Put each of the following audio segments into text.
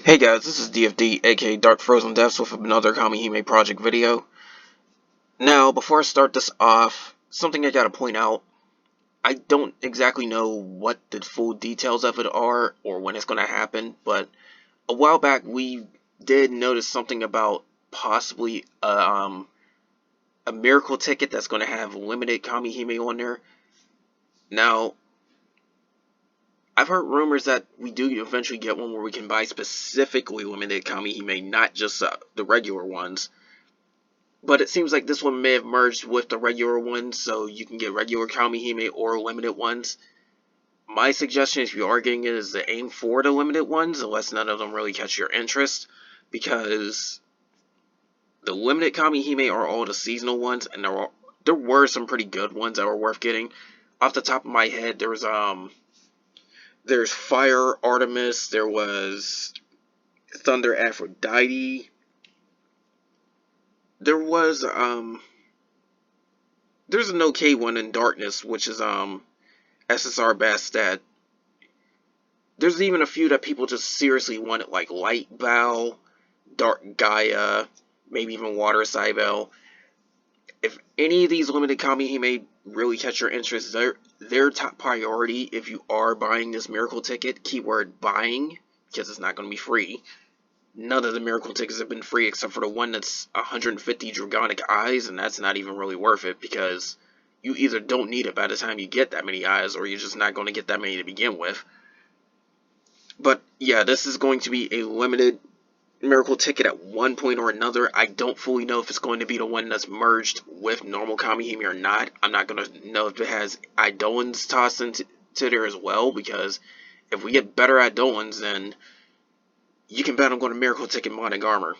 Hey guys, this is DFD, aka Dark Frozen Deaths, with another Kamihime project video. Now, before I start this off, something I gotta point out. I don't exactly know what the full details of it are, or when it's gonna happen, but a while back we did notice something about possibly a miracle ticket that's gonna have limited Kamihime on there. Now, I've heard rumors that we do eventually get one where we can buy specifically limited Kamihime, not just the regular ones. But it seems like this one may have merged with the regular ones, so you can get regular Kamihime or limited ones. My suggestion, if you are getting it, is to aim for the limited ones, unless none of them really catch your interest, because the limited Kamihime are all the seasonal ones, and there were some pretty good ones that were worth getting. Off the top of my head, there's Fire Artemis, there was Thunder Aphrodite, there was there's an okay one in Darkness, which is SSR Bastet. There's even a few that people just seriously wanted, like Light Bow, Dark Gaia, maybe even Water Cybele. If any of these limited Kamihime really catch your interest, they're top priority if you are buying this miracle ticket. Keyword buying, because it's not going to be free. None of the miracle tickets have been free except for the one that's 150 Dragonic Eyes, and that's not even really worth it because you either don't need it by the time you get that many eyes, or you're just not going to get that many to begin with. But yeah, this is going to be a limited miracle ticket at one point or another. I don't fully know if it's going to be the one that's merged with normal Kamihime or not. I'm not going to know if it has Eidolons tossed into there as well, because if we get better Eidolons, then you can bet I'm going to miracle ticket modding armor.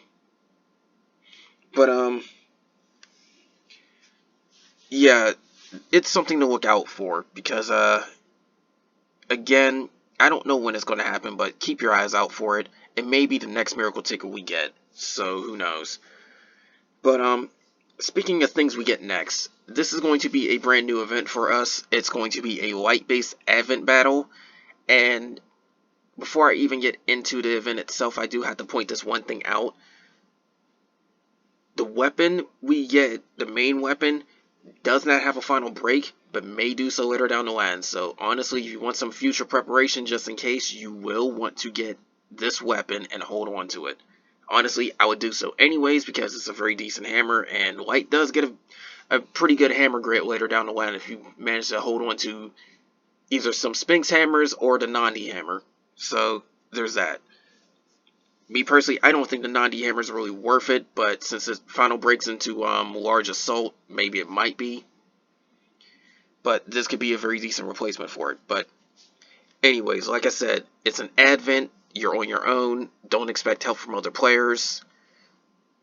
But yeah, it's something to look out for, because again, I don't know when it's going to happen, but keep your eyes out for it. It may be the next miracle ticket we get, so who knows. But speaking of things we get next, this is going to be a brand new event for us. It's going to be a light-based Advent battle, and before I even get into the event itself, I do have to point this one thing out. The weapon we get, the main weapon, does not have a final break, but may do so later down the line. So honestly, if you want some future preparation just in case, you will want to get this weapon and hold on to it. Honestly, I would do so anyways because it's a very decent hammer, and Light does get a pretty good hammer grit later down the line if you manage to hold on to either some Sphinx hammers or the Nandi hammer. So there's that. Me personally, I don't think the Nandi hammer is really worth it, but since it final breaks into large assault, maybe it might be. But this could be a very decent replacement for it. But anyways, like I said, it's an Advent. You're on your own. Don't expect help from other players.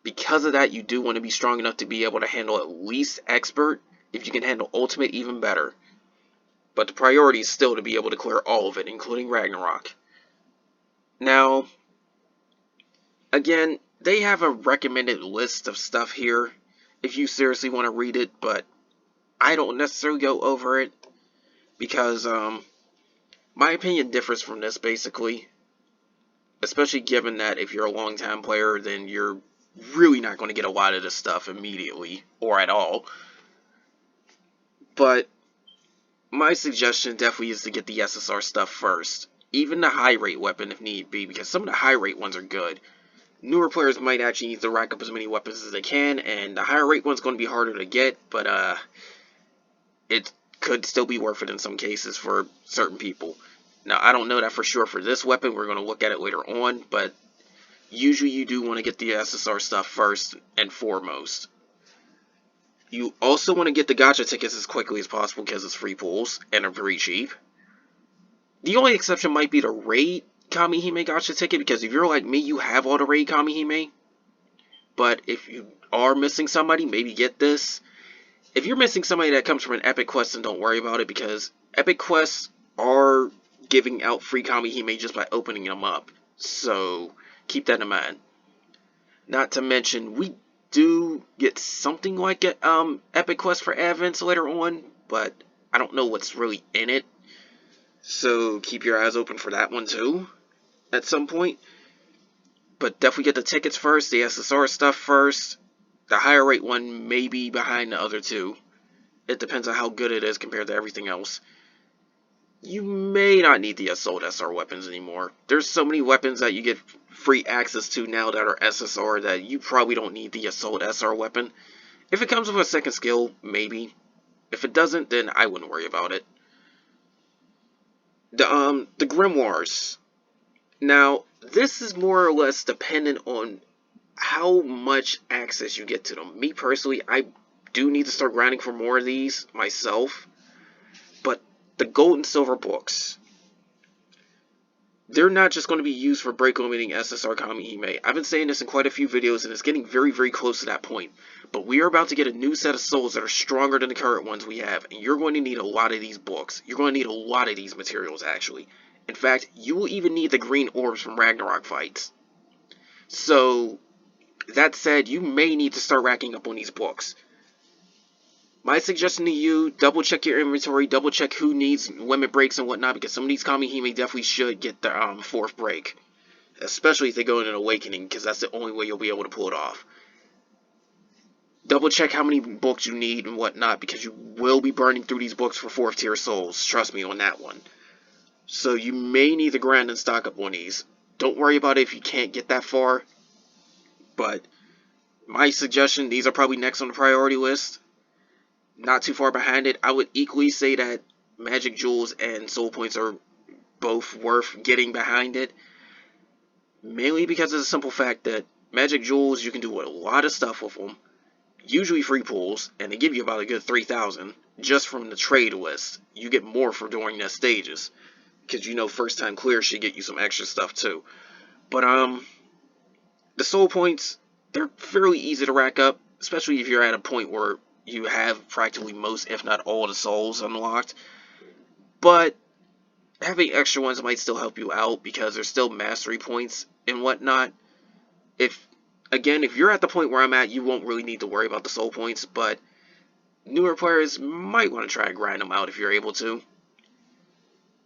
Because of that, you do want to be strong enough to be able to handle at least Expert. If you can handle Ultimate, even better. But the priority is still to be able to clear all of it, including Ragnarok. Now, again, they have a recommended list of stuff here if you seriously want to read it, but I don't necessarily go over it because my opinion differs from this basically, especially given that if you're a long-time player, then you're really not going to get a lot of this stuff immediately or at all. But my suggestion definitely is to get the SSR stuff first, even the high rate weapon if need be, because some of the high rate ones are good. Newer players might actually need to rack up as many weapons as they can, and the higher rate one's going to be harder to get, but it could still be worth it in some cases for certain people. Now, I don't know that for sure for this weapon. We're going to look at it later on, but usually you do want to get the SSR stuff first and foremost. You also want to get the gacha tickets as quickly as possible because it's free pulls and are very cheap. The only exception might be the raid Kamihime gacha ticket, because if you're like me, you have all the raid Kamihime. But if you are missing somebody, maybe get this. If you're missing somebody that comes from an Epic Quest, then don't worry about it, because Epic Quests are giving out free Kamihime just by opening them up. So keep that in mind. Not to mention, we do get something like an Epic Quest for Advents later on, but I don't know what's really in it. So keep your eyes open for that one too at some point. But definitely get the tickets first, the SSR stuff first. The higher rate one may be behind the other two. It depends on how good it is compared to everything else. You may not need the Assault SR weapons anymore. There's so many weapons that you get free access to now that are SSR that you probably don't need the Assault SR weapon. If it comes with a second skill, maybe. If it doesn't, then I wouldn't worry about it. The Grimoires. Now, this is more or less dependent on how much access you get to them. Me personally, I do need to start grinding for more of these myself. But the gold and silver books, they're not just going to be used for break limiting SSR Kamihime. I've been saying this in quite a few videos, and it's getting very, very close to that point. But we are about to get a new set of souls that are stronger than the current ones we have, and you're going to need a lot of these books. You're going to need a lot of these materials, actually. In fact, you will even need the green orbs from Ragnarok fights. So, that said, you may need to start racking up on these books. My suggestion to you, double check your inventory, double check who needs limit breaks and whatnot, because some of these Kamihime definitely should get the 4th break. Especially if they go in an awakening, because that's the only way you'll be able to pull it off. Double check how many books you need and whatnot, because you will be burning through these books for 4th tier souls. Trust me on that one. So you may need to grind and stock up on these. Don't worry about it if you can't get that far. But my suggestion, these are probably next on the priority list. Not too far behind it. I would equally say that Magic Jewels and Soul Points are both worth getting behind it. Mainly because of the simple fact that Magic Jewels, you can do a lot of stuff with them. Usually free pulls, and they give you about a good 3,000 just from the trade list. You get more for during the stages. Because you know first time clear should get you some extra stuff too. But the Soul Points, they're fairly easy to rack up. Especially if you're at a point where you have practically most, if not all, the souls unlocked. But having extra ones might still help you out because there's still mastery points and whatnot. If you're at the point where I'm at, you won't really need to worry about the soul points, but newer players might want to try and grind them out if you're able to.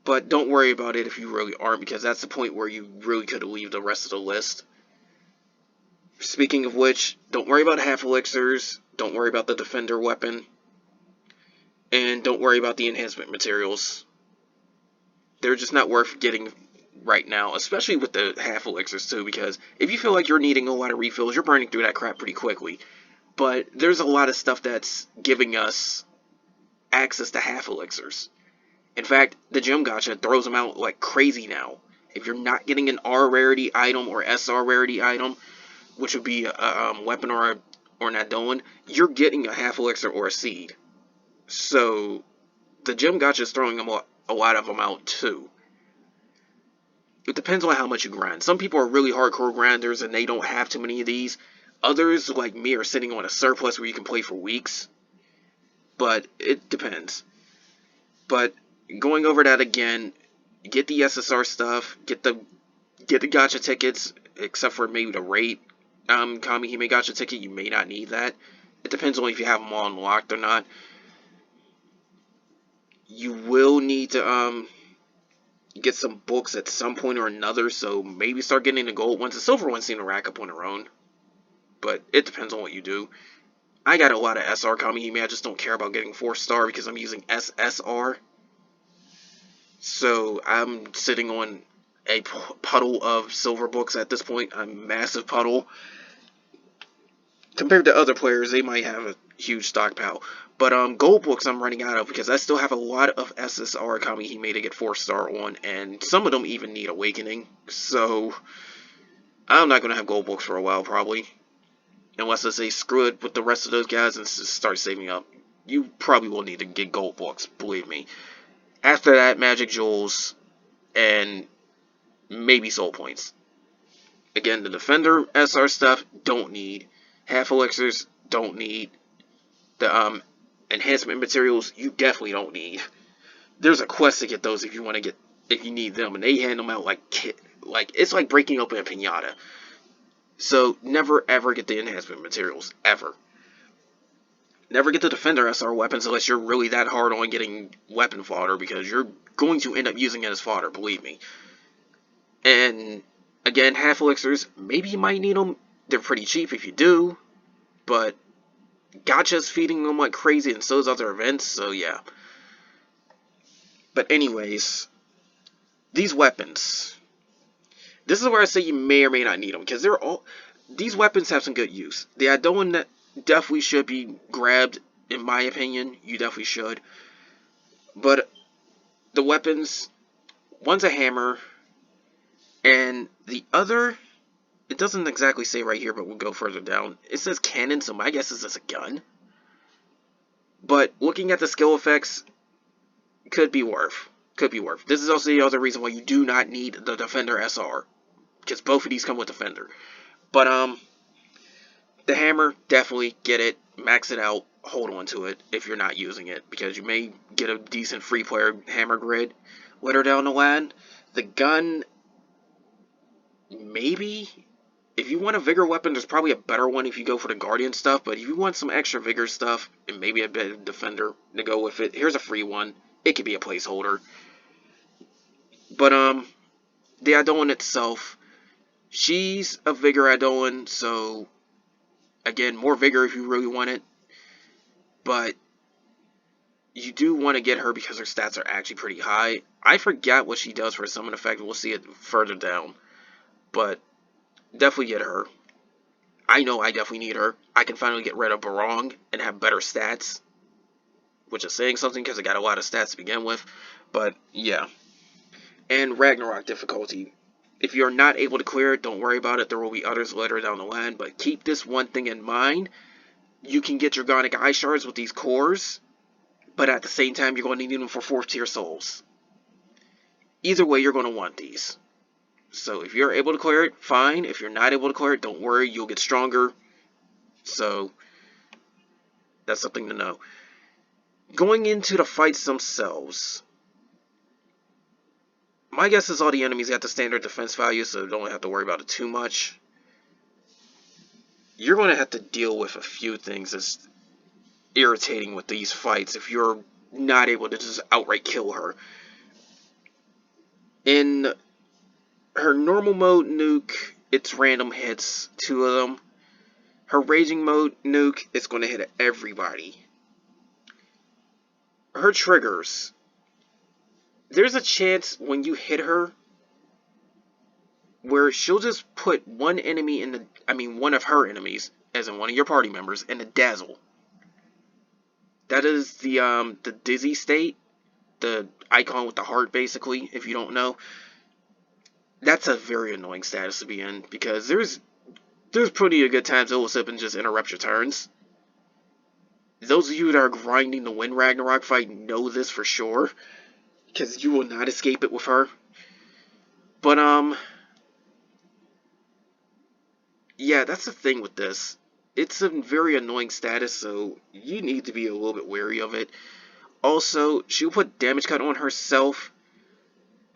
But don't worry about it if you really aren't, because that's the point where you really could leave the rest of the list. Speaking of which, don't worry about half elixirs, don't worry about the defender weapon, and don't worry about the enhancement materials. They're just not worth getting right now, especially with the half elixirs too, because if you feel like you're needing a lot of refills, you're burning through that crap pretty quickly. But there's a lot of stuff that's giving us access to half elixirs. In fact, the gem gacha throws them out like crazy now. If you're not getting an R rarity item or SR rarity item, which would be a weapon or an add-on, you're getting a half elixir or a seed. So the gem gacha is throwing them a lot of them out too. It depends on how much you grind. Some people are really hardcore grinders and they don't have too many of these. Others, like me, are sitting on a surplus where you can play for weeks. But it depends. But going over that again, get the SSR stuff, get the gacha tickets, except for maybe the rate. Kamihime gacha ticket, you may not need that. It depends on if you have them all unlocked or not. You will need to get some books at some point or another, so maybe start getting the gold ones. The silver ones seem to rack up on their own, but it depends on what you do. I got a lot of SR Kamihime, I just don't care about getting 4-star because I'm using SSR. So I'm sitting on a puddle of silver books at this point, a massive puddle. Compared to other players, they might have a huge stockpile. But gold books I'm running out of because I still have a lot of SSR Kamihime to get 4-star on, and some of them even need awakening. So I'm not going to have gold books for a while probably. Unless I say screw it with the rest of those guys and start saving up. You probably will need to get gold books, believe me. After that, Magic Jewels and maybe soul points. Again, the Defender SR stuff, don't need. Half elixirs, don't need. The enhancement materials, you definitely don't need. There's a quest to get those if you need them, and they hand them out like it's like breaking open a piñata. So never ever get the enhancement materials, ever. Never get the Defender SR weapons unless you're really that hard on getting weapon fodder, because you're going to end up using it as fodder, believe me. And Again, half elixirs, maybe you might need them. They're pretty cheap if you do, but Gotcha's feeding them like crazy, and so is other events, so yeah. But anyways, these weapons. This is where I say you may or may not need them, because these weapons have some good use. The Idoan that definitely should be grabbed, in my opinion. You definitely should. But the weapons, one's a hammer, and the other, it doesn't exactly say right here, but we'll go further down. It says cannon, so my guess is it's a gun. But looking at the skill effects, could be worth. Could be worth. This is also the other reason why you do not need the Defender SR, because both of these come with Defender. But the hammer, definitely get it, max it out, hold on to it if you're not using it, because you may get a decent free player hammer grid later down the line. The gun, maybe. If you want a vigor weapon, there's probably a better one if you go for the guardian stuff, but if you want some extra vigor stuff, and maybe a bit of defender to go with it, here's a free one. It could be a placeholder. But the Idoan itself, she's a vigor Idoan, so again, more vigor if you really want it. But you do want to get her because her stats are actually pretty high. I forgot what she does for a summon effect. We'll see it further down. But definitely get her. I know I definitely need her. I can finally get rid of Barong and have better stats, which is saying something because I got a lot of stats to begin with. But yeah. And Ragnarok difficulty. If you're not able to clear it, don't worry about it. There will be others later down the line. But keep this one thing in mind. You can get Dragonic Eye Shards with these cores, but at the same time, you're going to need them for 4th tier souls. Either way, you're going to want these. So if you're able to clear it, fine. If you're not able to clear it, don't worry. You'll get stronger. So that's something to know. Going into the fights themselves, my guess is all the enemies got the standard defense value, so don't have to worry about it too much. You're going to have to deal with a few things that's irritating with these fights if you're not able to just outright kill her. In her normal mode nuke, it's random hits, 2 of them. Her raging mode nuke, it's going to hit everybody. Her triggers, there's a chance when you hit her where she'll just put one enemy in one of her enemies, as in one of your party members, in a dazzle. That is the dizzy state, the icon with the heart, basically, if you don't know. That's a very annoying status to be in, because there's pretty good times it will slip and just interrupt your turns. Those of you that are grinding to win Ragnarok fight know this for sure, because you will not escape it with her. But yeah, that's the thing with this. It's a very annoying status, so you need to be a little bit wary of it. Also, she'll put damage cut on herself.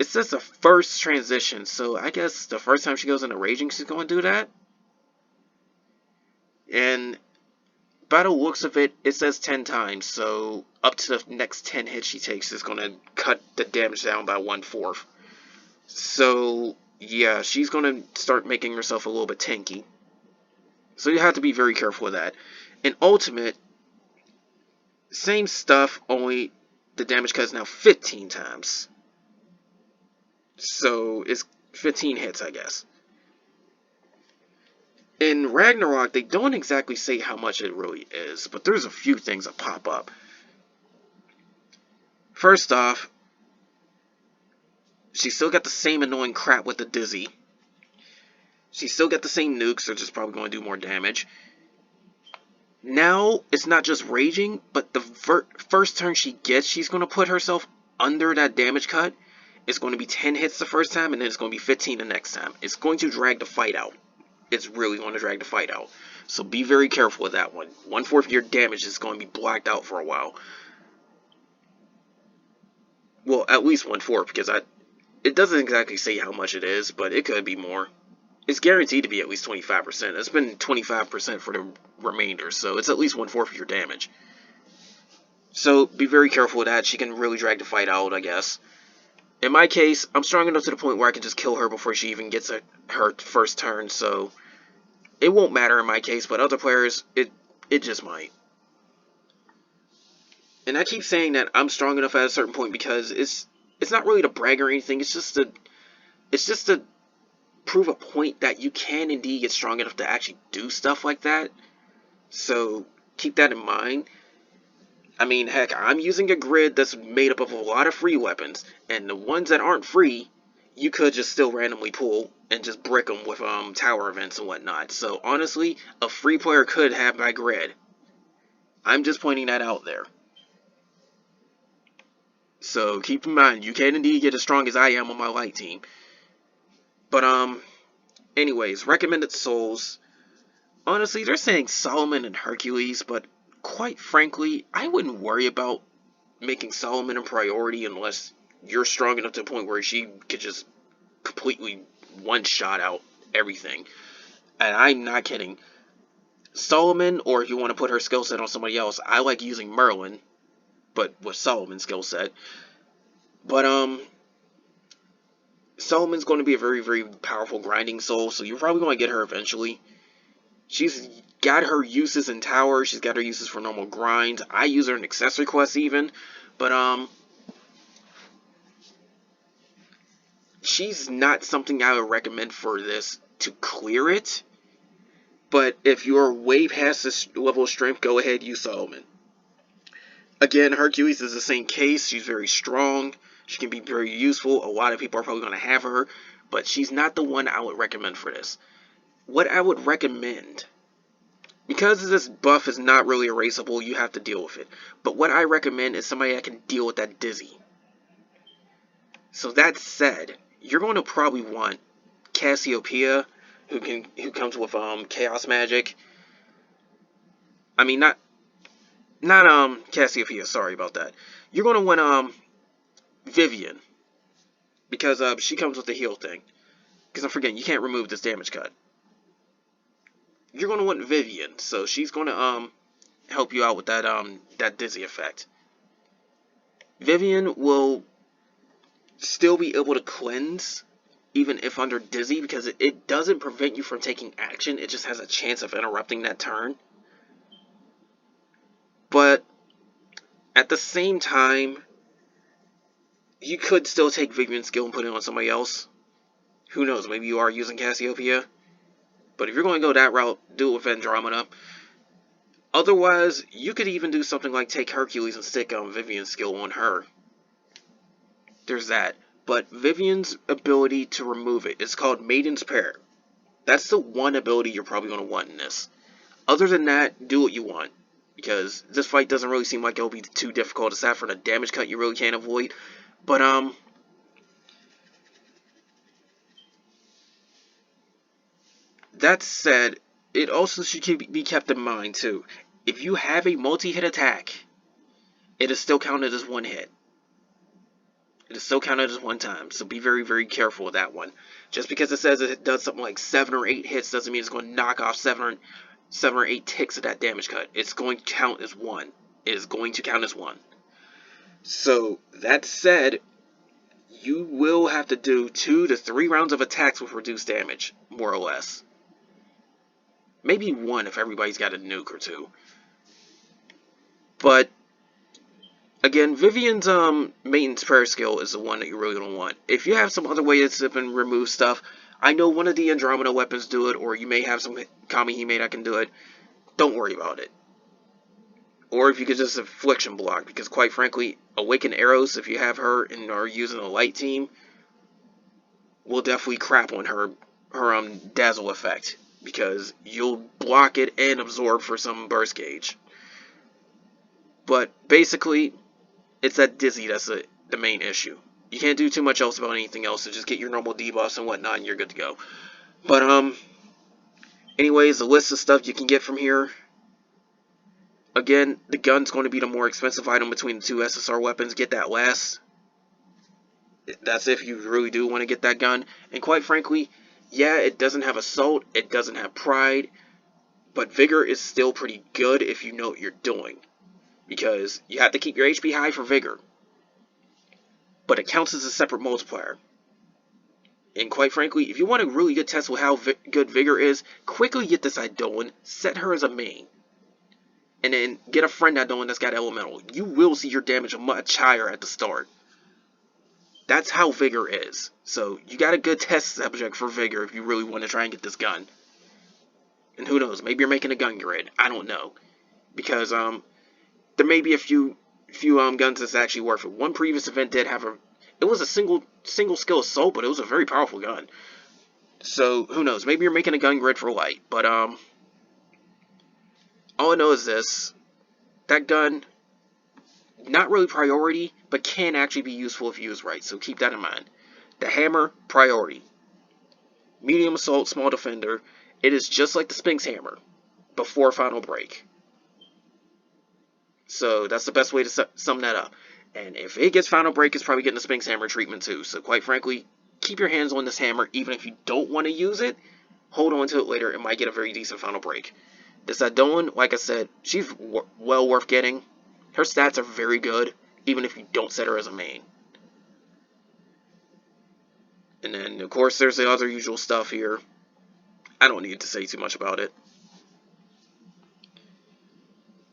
It says the first transition, so I guess the first time she goes into raging, she's going to do that. And by the looks of it, it says 10 times, so up to the next 10 hits she takes is going to cut the damage down by 1/4. So, yeah, she's going to start making herself a little bit tanky. So you have to be very careful with that. In Ultimate, same stuff, only the damage cut is now 15 times. So it's 15 hits, I guess. In Ragnarok, they don't exactly say how much it really is, but there's a few things that pop up. First off, she still got the same annoying crap with the dizzy. She still got the same nukes, they're just probably going to do more damage. Now, it's not just raging, but the first turn she gets, she's going to put herself under that damage cut. It's going to be 10 hits the first time, and then it's going to be 15 the next time. It's going to drag the fight out. It's really going to drag the fight out. So be very careful with that one. 1/4 of your damage is going to be blacked out for a while. Well, at least 1/4, because it doesn't exactly say how much it is, but it could be more. It's guaranteed to be at least 25%. It's been 25% for the remainder, so it's at least 1/4 of your damage. So be very careful with that. She can really drag the fight out, I guess. In my case, I'm strong enough to the point where I can just kill her before she even gets her first turn, so it won't matter in my case, but other players, it just might. And I keep saying that I'm strong enough at a certain point because it's not really to brag or anything, it's just to prove a point that you can indeed get strong enough to actually do stuff like that. So keep that in mind. I mean, heck, I'm using a grid that's made up of a lot of free weapons, and the ones that aren't free, you could just still randomly pull and just brick them with tower events and whatnot. So honestly, a free player could have my grid. I'm just pointing that out there. So keep in mind, you can indeed get as strong as I am on my light team. But anyways, recommended souls. Honestly, they're saying Solomon and Hercules, but quite frankly, I wouldn't worry about making Solomon a priority unless you're strong enough to the point where she could just completely one-shot out everything. And I'm not kidding. Solomon, or if you want to put her skill set on somebody else, I like using Merlin, but with Solomon's skill set. But Solomon's going to be a very, very powerful grinding soul, so you're probably going to get her eventually. She's got her uses in tower, she's got her uses for normal grinds. I use her in accessory quests even, but she's not something I would recommend for this to clear it. But if you're way past this level of strength, go ahead, use Solomon. Again, Hercules is the same case. She's very strong. She can be very useful. A lot of people are probably going to have her, but she's not the one I would recommend for this. What I would recommend, because this buff is not really erasable, you have to deal with it. But what I recommend is somebody that can deal with that dizzy. So that said, you're going to probably want Cassiopeia, who comes with chaos magic. I mean, not Cassiopeia. Sorry about that. You're going to want Vivian, because she comes with the heal thing. Because I'm forgetting, you can't remove this damage cut. You're going to want Vivian, so she's going to help you out with that dizzy effect. Vivian will still be able to cleanse even if under dizzy, because it doesn't prevent you from taking action, it just has a chance of interrupting that turn. But at the same time, you could still take Vivian's skill and put it on somebody else. Who knows, maybe you are using Cassiopeia. But if you're going to go that route, do it with Andromeda. Otherwise, you could even do something like take Hercules and stick Vivian's skill on her. There's that. But Vivian's ability to remove it is called Maiden's Prayer. That's the one ability you're probably going to want in this. Other than that, do what you want. Because this fight doesn't really seem like it'll be too difficult, aside from the damage cut you really can't avoid. But, that said, it also should be kept in mind, too. If you have a multi-hit attack, it is still counted as one hit. It is still counted as one time, so be very, very careful with that one. Just because it says it does something like 7 or 8 hits doesn't mean it's going to knock off 7 or 8 ticks of that damage cut. It's going to count as one. It is going to count as one. So, that said, you will have to do 2 to 3 rounds of attacks with reduced damage, more or less. Maybe 1 if everybody's got a nuke or 2. But again, Vivian's Maiden's Prayer skill is the one that you really don't want. If you have some other way to zip and remove stuff, I know one of the Andromeda weapons do it, or you may have some Kamihime that can do it. Don't worry about it. Or if you could just Affliction block, because quite frankly, Awakened Arrows, if you have her and are using a light team, will definitely crap on her Dazzle effect, because you'll block it and absorb for some burst gauge. But basically, it's that dizzy that's the main issue. You can't do too much else about anything else, so just get your normal debuffs and whatnot and you're good to go. But, anyways, the list of stuff you can get from here. Again, the gun's going to be the more expensive item between the 2 SSR weapons. Get that last. That's if you really do want to get that gun. And quite frankly, yeah, it doesn't have Assault, it doesn't have Pride, but Vigor is still pretty good if you know what you're doing. Because you have to keep your HP high for Vigor. but it counts as a separate multiplier. And quite frankly, if you want a really good test with how good Vigor is, quickly get this Idolin, set her as a main, and then get a friend Idolin that's got Elemental. You will see your damage much higher at the start. That's how Vigor is. So you got a good test subject for Vigor if you really want to try and get this gun. And who knows, maybe you're making a gun grid. I don't know. Because there may be a few guns that's actually worth it. One previous event did have it was a single skill assault, but it was a very powerful gun. So who knows, maybe you're making a gun grid for light. But all I know is this. That gun, not really priority, but can actually be useful if used right, so keep that in mind. The hammer, priority. Medium assault, small defender. It is just like the Sphinx hammer, before final break. So that's the best way to sum that up. And if it gets final break, it's probably getting the Sphinx hammer treatment too. So quite frankly, keep your hands on this hammer, even if you don't want to use it. Hold on to it later, it might get a very decent final break. This Idolin, like I said, she's well worth getting. Her stats are very good, even if you don't set her as a main. And then, of course, there's the other usual stuff here. I don't need to say too much about it.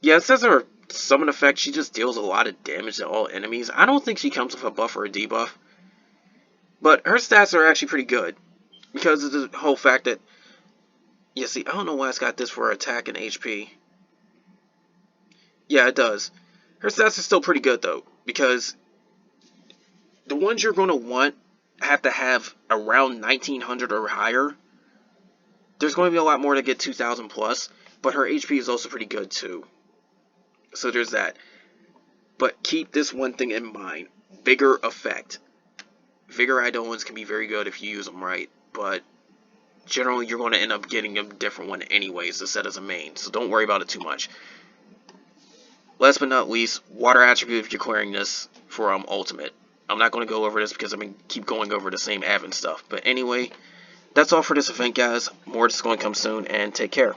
Yeah, it says her summon effect, she just deals a lot of damage to all enemies. I don't think she comes with a buff or a debuff. But her stats are actually pretty good. Because of the whole fact that... Yeah, see, I don't know why it's got this for attack and HP. Yeah, it does. Her stats are still pretty good, though. Because the ones you're going to want have to have around 1900 or higher. There's going to be a lot more to get 2000 plus. But her HP is also pretty good, too. So there's that. But keep this one thing in mind. Vigor effect. Vigor Idolins can be very good if you use them right. But generally you're going to end up getting a different one anyways to set as a main. So don't worry about it too much. Last but not least, water attribute if you're clearing this for ultimate. I'm not going to go over this because I'm going to keep going over the same Advent stuff. But anyway, that's all for this event, guys. More is going to come soon, and take care.